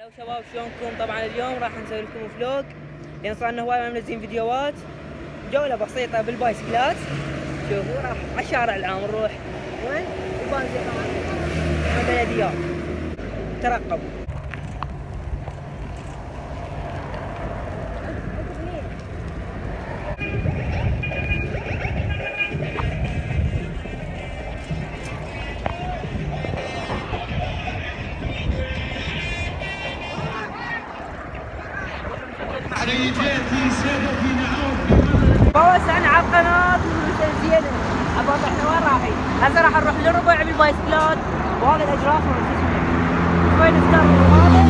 هلا شباب، شلونكم؟ طبعا اليوم راح نسوي لكم فلوج لان صار لنا هواي ما منزلين فيديوهات. جولة بسيطة بالبايسكلات. شوفوا راح على الشارع العام نروح وين؟ البايسكلات البلديات. ترقبوا. وسعنا على القناة ومسلسلين عباط. احنا وين رايحين؟ هسه راح نروح للربع بالبايسكلات وهذا الاجراف شوي نفطر وهذا.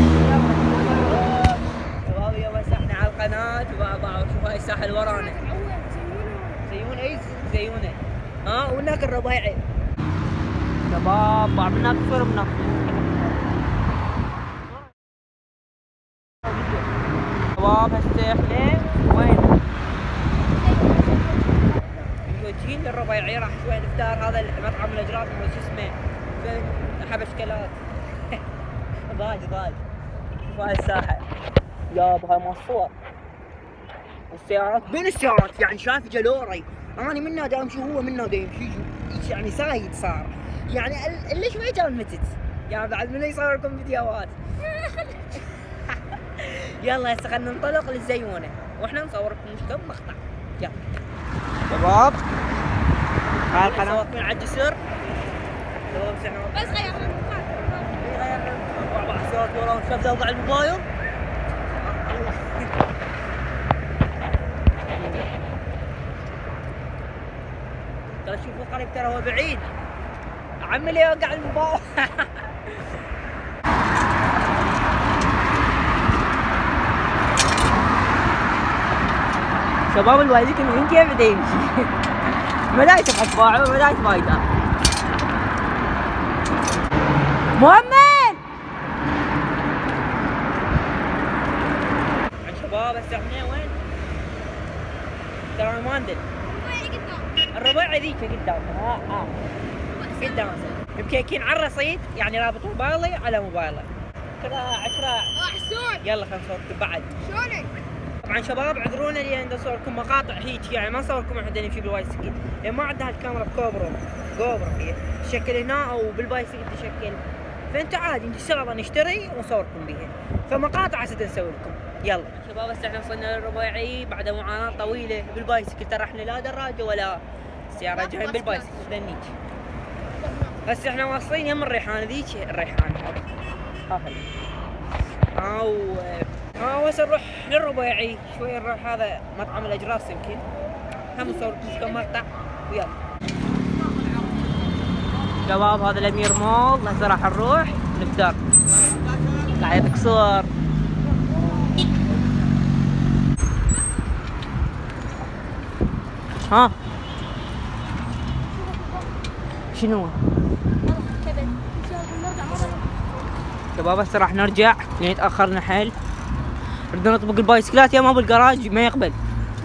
شباب يلا وسعنا على القناة وشوفوا هاي الساحة اللي ورانا. زيون اي زيونه. وهناك الربيعي. شباب هناك صور هناك. شباب هسه احنا وين؟ متوجهين للربيعي راح شوي نفطر. هذا المطعم الاجراف شو اسمه؟ فين؟ حبشكلات. ضاج شوف هاي الساحة. يابا هاي مال الصور. والسيارات بين السيارات يعني شايف جلوري. انا منها دا امشي وهو منها دا يمشي يعني سايد صار. يعني اللي شوي جاب متت. يعني بعد منو يصور لكم فيديوهات. يلا هسه خلينا ننطلق للزيونة واحنا نصور لكم مش كم مقطع. يلا شباب هاي القناة من على الجسر. بس غيرنا بعض صورات ورا شاف وضع الموبايل. ترى شوفوا قريب ترى هو بعيد. عمي اللي يوقع الموبايل. شباب الوالدين من كيف بدا يمشي. ما دا يشوف اصبعه وما دا يفايده. مؤمن عن شباب هسه احنا وين؟ ترى ما ندري. الربيعي ذيك قدام. قدام مبكيكين على الرصيد يعني رابط موبايلي على موبايله. كراع حسون. يلا خلينا نصوركم بعد. شلونك؟ طبعا شباب اعذرونا لان نصور لكم مقاطع هيك يعني ما نصور لكم احنا نمشي بالبايسكل لان ما عندنا الكاميرا جوبرو هي تشكل هنا او بالبايسكل تشكل. فانت عادي نشتغل نشتري ونصوركم بيها. فمقاطع هسه نسوي لكم. يلا شباب هسه احنا وصلنا للربيعي بعد معاناة طويلة بالبايسكل. ترى احنا لا دراجة ولا سيارة جايين بالبايسكل ذنيك. هسه احنا واصلين يم الريحانة ذيك الريحانة. هسه نروح للربيعي شوي نروح هذا مطعم الاجراس يمكن. هم نصور لكم كم مقطع ويلا. شباب هذا الامير مول. هسه راح نروح نفطر. قاعد يعطيك صور. شنو؟ شباب هسه راح نرجع لان تاخرنا حيل. بدنا نطبق البايسكلات يا ما بالجراج ما يقبل.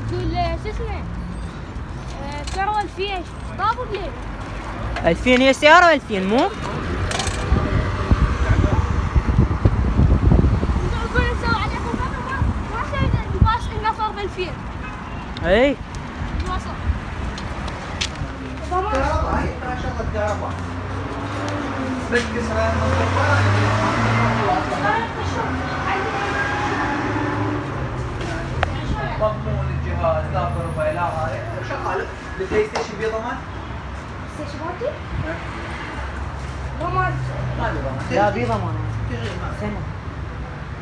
تقول شو اسمه؟ سعره 2000 طابق ليه؟ 2000 هي سيارة 2000 مو؟ نقول نسوي عليكم ما سوينا الباص انه صار ب 2000. اي الوسط. كهرباء هي شغلة كهرباء. بس كسرها مضمون الجهاز لا ضربة لا هاي شغال. البلاي ستيشن بيه ضمان؟ استشفاتي؟ ضمان. ما له ضمان. لا بي ضمان سنة.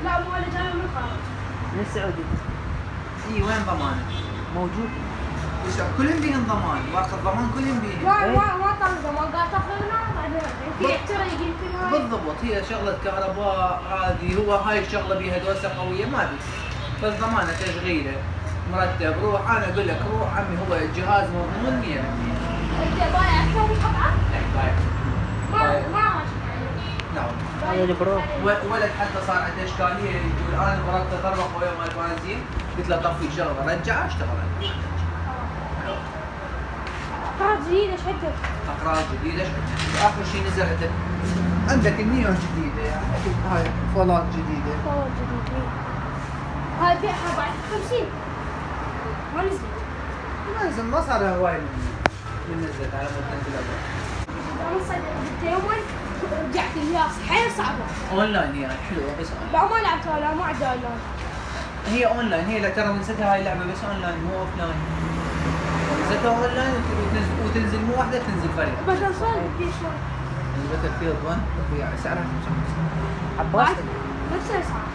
لا مو اللي جاي من الخارج. من السعودية. اي وين ضمانه؟ موجود. كلهم بيهم ضمان، ورقة ضمان كلهم بيهم. ما طال ضمان قال تاخذنا بعدين في احترى يمكن. بالضبط هي شغلة كهرباء هذه. هو هاي الشغلة بيها دوسة قوية ما بي. بس ضمانه تشغيله مرتب. روح انا اقول لك روح عمي هو الجهاز مضمون 100%. انت بايع تسوي قطعه؟ لا بايع. ما لا هذا البرو. ولد حتى صار عنده اشكاليه يقول انا مرات تطرق ويا مال البنزين. قلت له طفي شغله رجع اشتغل. اقراص جديده ايش عندك؟ اقراص جديده اخر شيء نزل عنده عندك النيون جديده يعني هاي فولات جديده. فول جديد. هاي بيعها بعد 50. ما نزلت. نازل ما صار هواي من نزلت على مود تنزل أول. انا صدقت يوم رجعت الياس حيل صعبه. اونلاين هي حلوه بس أونلاين. لا ما لعبتها لا ما عندي اونلاين. هي اونلاين هي لا ترى نسيتها هاي اللعبه بس اونلاين مو اوف لاين. نسيتها اونلاين وتنزل مو واحده تنزل فريق. بس صار في شوي. الباتل فيلد 1 سعرها 55. عباس نفس الاسعار.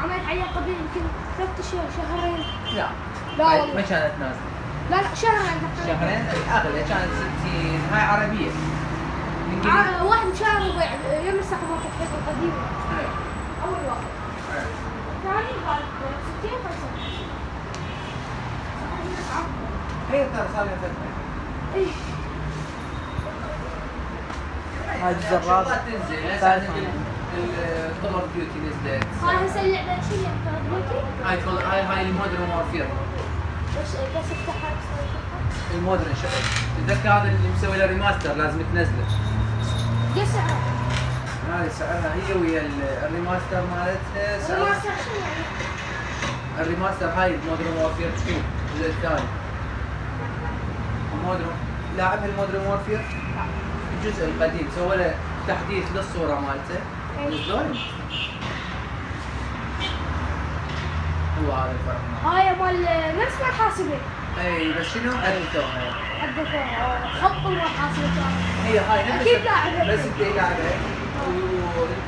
عملت عليها قبل يمكن 3 شهور شهرين. لا لا هاي والله. ما كانت نازله. لا شهرين. شهرين اغلى كانت 60. هاي عربيه. واحد شهر ربع يوم السحبات الحلوه القديمه. إيه. اول واحد. إيه. ثاني قال 60 65. هي ترى صار لها فتره. ايه. هاي الجزء الرابع. شغلات تنزل ثالث. كول اوف ديوتي نزلت. هاي هسه اللعبه شو هي دلوقتي؟ هاي المودرن وورفير. بس افتحها المودرن تتذكر هذا اللي مسوي له ريماستر لازم تنزله. قد سعرها؟ هذه سعرها هي ويا الريماستر مالتها ما سعرها. صار شو يعني؟ الريماستر هاي مودرن وورفير 2 الجزء الثاني. المودرن لاعبها المودرن وورفير؟ الجزء القديم سوى له تحديث للصورة مالته. نزلوه. هو هذا الفرق. هاي مال نفس مال حاسبه. اي بس شنو حدثوها؟ حدثوها خط مال حاسبه كان. هي هاي نفس أكيد لاعبها. بس انت لاعبها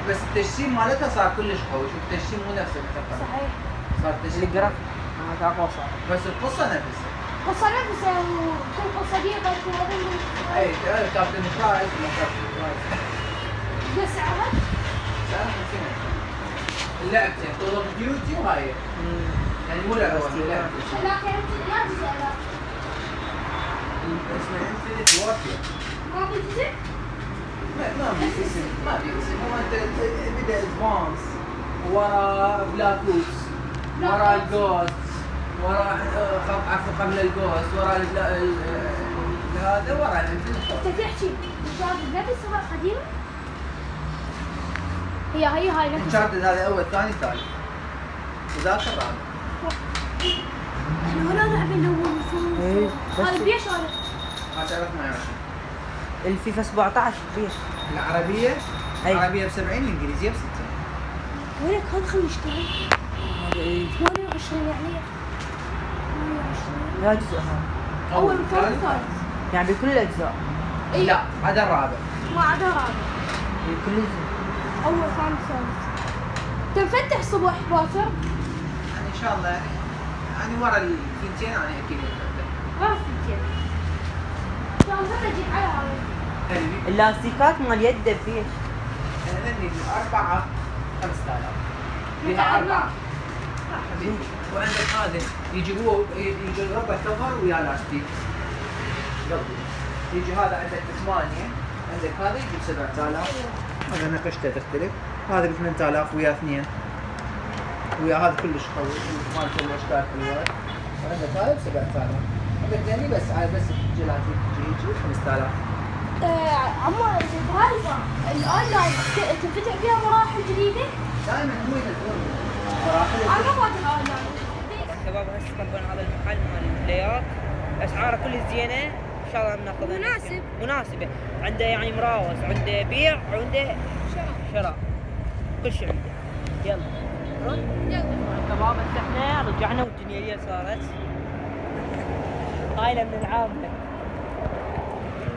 بس التجسيم مالتها صار كلش قوي. شوف التجسيم مو نفس الفكرة. صحيح. صار اللي تجسيم قرأت هذا اقوى صار. بس القصة نفسها. قصة نفسها وكل قصة دقيقة تكون اي كابتن برايس ولا كابتن برايس. قد سعرها؟ سعرها 50. اللعبتين كول اوف ديوتي وهاي يعني مو لعبة واحدة لعبتين. لكن لا جزء لا. اسمه انفنت وورفير. ما في جزء؟ ما في اسم هو انت بدا ادفانس ورا بلاك اوبس ورا الجوست ورا عفوا قبل الجوست ورا هذا ورا الانفنت. انت تحكي جاب نفس قديمة؟ هي هاي نفس. انشارتد هذا اول ثاني ثالث وذاك الرابع. احنا ولا لعبة الاول إيه، بس- هذا بيش هذا. ما تعرف ما يعرف. الفيفا 17 كبير. العربية أي. العربية ب70 الانجليزية ب60. وينك هذا خلينا نشتري. هذا ايه 28 يعني 28. لا جزء هذا اول وثاني ثالث. يعني بكل الاجزاء. اي لا هذا الرابع. ما عدا رابع. بكل جزء. اول ثاني ثالث. تنفتح الصبح باكر؟ يعني ان شاء الله يعني ورا الثنتين يعني اكيد بنفتح. غير فتين. كان هذا جيت على هذا. هذي اللاستيكات مال يد فيش. هذني 4 5000. متى لها 4. أربعة؟ حبيبي وعندك هذا يجي الربع كفر ويا لاستيك. قبل يجي هذا عندك ب8 عندك هذا يجي ب 7000. هذا نقشته تختلف. هذا ب 8000 ويا 2 ويا هذا كلش قوي مالته الاشكال حلوه. وعندك هذا ب 7000. عندك ثاني بس على بس جيلاتي يجي 5000. عمو هذه الاونلاين تنفتح فيها مراحل جديده؟ دائما هو ينزلون مراحل. انا ما فاتح اونلاين. شباب هسه طبعا هذا المحل مال البلايات اسعاره كل زينه ان شاء الله بناخذها. مناسب. مناسبه. عنده يعني مراوس عنده بيع وعنده شراء كل شيء عنده. يلا يلا. شباب هسه احنا رجعنا والدنيا ليل صارت. هاي لما نلعبها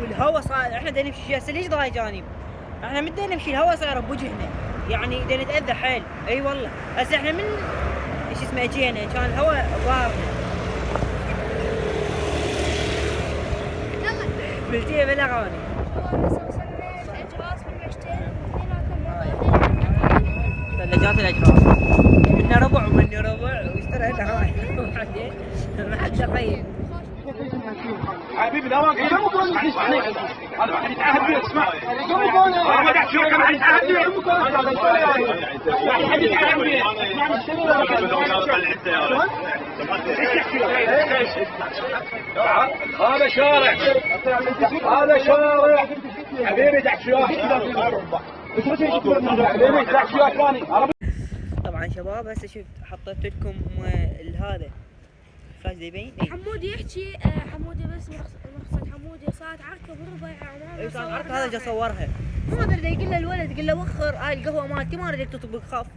والهواء صار احنا بدنا نمشي هسه ليش ضايع جانب؟ احنا من بدنا نمشي الهواء صار بوجهنا يعني بدنا نتاذى حيل. اي والله هسه احنا من ايش اسمه اجينا كان الهواء ظاهرنا. يلا. بلتيه بالاغاني. الاجراس بالمشتين ثلاجات الاجراس منا ربع ومني ربع واشترينا هاي وبعدين ما حد شقيق. حبيبي لا واقف هذا واحد يتعهد بيه اسمع ما قاعد شو كم يتعهد بيه واحد يتعهد بيه هذا شارع هذا شارع حبيبي دعشوات حبيبي دعشوات ثاني. طبعا شباب هسه شفت حطيت لكم هذا فلاش يبين. حمودي يحكي حمودي بس مرخصة حمودي صارت عركة بربع اي صارت عركة، هذا جا صورها. ما ادري يقول له الولد، قال له وخر هاي القهوة مالتي ما اريدك تطبق، خاف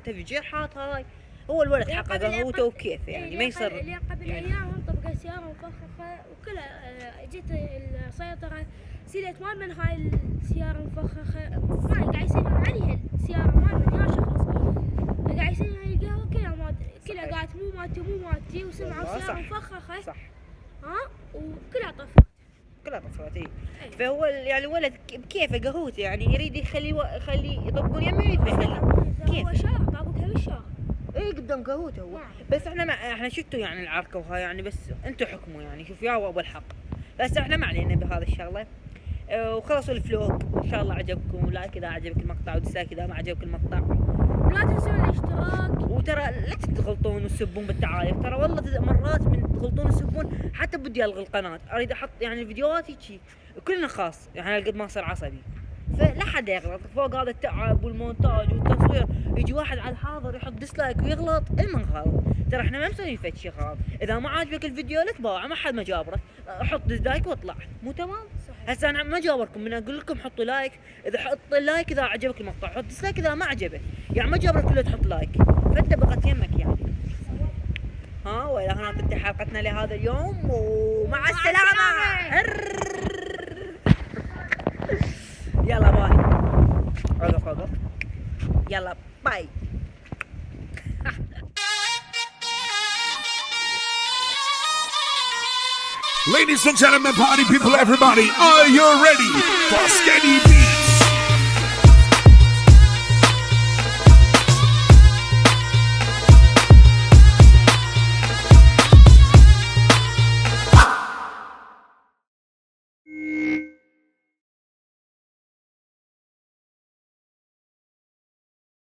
تبي جرحات. هاي هو الولد حقه قهوته وكيف يعني ما يصير. اللي قبل ايام طبقة سيارة مفخخة وكلها جت السيطرة سيلت مال من هاي السيارة مفخخة، ما قاعد يصير عليها السيارة مال من يا شخص قاعد يصير هاي القهوة كلها قالت مو مالتي وسمعوا سيارة مفخخة صح وكلها طفت. كلها طفرت. اي فهو يعني الولد بكيفه قهوته يعني يريد يخلي يطبقون يمه ويتبهدل كيف هو شارع طابقها بالشارع اي قدام قهوته هو. بس احنا شفتوا يعني العركه وهاي يعني، بس انتم حكموا يعني، شوف يا ابو الحق. بس احنا ما علينا بهذا الشغله. وخلصوا الفلوق ان شاء الله عجبكم، ولايك اذا عجبك المقطع وديسلايك اذا ما عجبك المقطع، ولا تنسون الاشتراك. وترى لا تغلطون وتسبون بالتعاليق، ترى والله مرات من تغلطون وتسبون حتى بدي الغي القناه، اريد احط يعني الفيديوهات هيك كلنا خاص يعني قد ما اصير عصبي، فلا حد يغلط فوق هذا التعب والمونتاج والتصوير. يجي واحد على الحاضر يحط ديسلايك ويغلط، المن غلط. ترى احنا ما مسويين فد شيء غلط، اذا ما عاجبك الفيديو لا تباوع، ما حد ما جابرك، حط ديسلايك واطلع، مو تمام؟ هسه انا ما جابركم، من اقول لكم حطوا لايك، اذا حط لايك اذا عجبك المقطع، حط ديسلايك اذا ما عجبك، يعني ما جابرك الا تحط لايك، فانت بقت يمك يعني. والى هنا تنتهي حلقتنا لهذا اليوم، ومع السلامه. يلا باي. وقف يلا باي. Ladies and gentlemen, party people, everybody, are you ready for Skinny B?